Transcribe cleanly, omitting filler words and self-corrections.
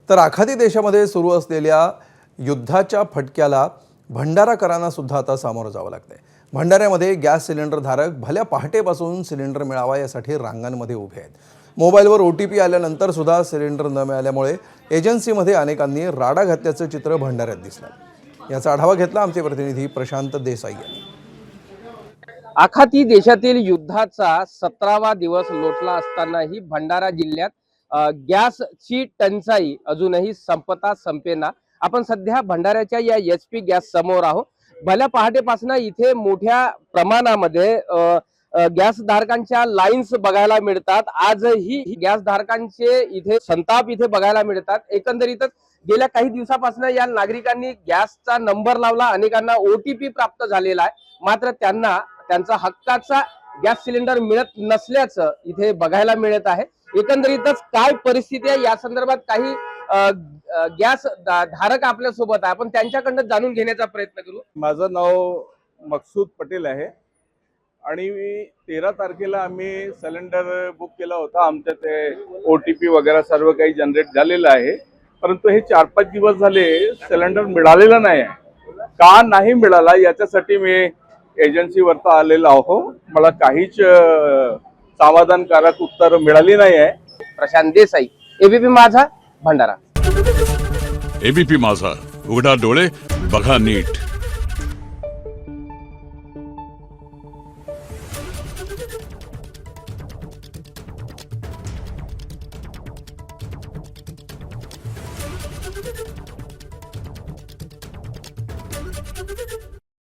तर आखाती देशामध्ये सुरू असलेल्या युद्धाच्या फटक्याला भंडाराकरांना सुद्धा आता सामोरं जावं लागतंय। भंडाऱ्यामध्ये गॅस सिलेंडर धारक भल्या पहाटेपासून सिलेंडर मिळावा यासाठी रांगांमध्ये उभे आहेत। मोबाईलवर OTP आल्यानंतर सुद्धा सिलेंडर न मिळाल्यामुळे एजन्सीमध्ये अनेकांनी राडा घातल्याचं चित्र भंडाऱ्यात दिसलं। याचा आढावा घेतला आमचे प्रतिनिधी प्रशांत देसाई यांनी। आखाती देशातील युद्धाचा 17वा दिवस लोटला असतानाही भंडारा जिल्ह्यात गॅसची टंचाई अजूनही संपता संपेना। आपण सध्या भंडाऱ्याच्या या HP गॅस समोर आहोत। भल्या पहाटेपासून इथे मोठ्या प्रमाणामध्ये गॅस धारकांच्या लाईन्स बघायला मिळतात। आजही गॅस धारकांचे इथे संताप इथे बघायला मिळतात। एकंदरीतच गेल्या काही दिवसापासून या नागरिकांनी गॅसचा नंबर लावला, अनेकांना OTP प्राप्त झालेला आहे, मात्र त्यांना त्यांचा हक्काचा गॅस सिलेंडर मिळत नसल्याचं इथे बघायला मिळत आहे। एकंदरीतच काय परिस्थिती आहे या संदर्भात काही गॅस धारक आपल्या सोबत आहे, आपण त्यांच्याकडनं जाणून घेण्याचा प्रयत्न करू। माझं नाव मकसूद पटेल आहे आणि 13 तारखेला आम्ही सिलेंडर बुक केला होता। आमच्या ते OTP वगैरे सर्व काही जनरेट झालेलं आहे, परंतु हे 4-5 दिवस झाले सिलेंडर मिळालेला नाही आहे। का नाही मिळाला याच्यासाठी मी एजन्सीवरता आलेलो आहो। मला काहीच समाधानकारक उत्तर मिळाली नाही आहे। प्रशांत देसाई, ABP माझा, भंडारा। ABP माझा, उघडा डोळे बघा नीट।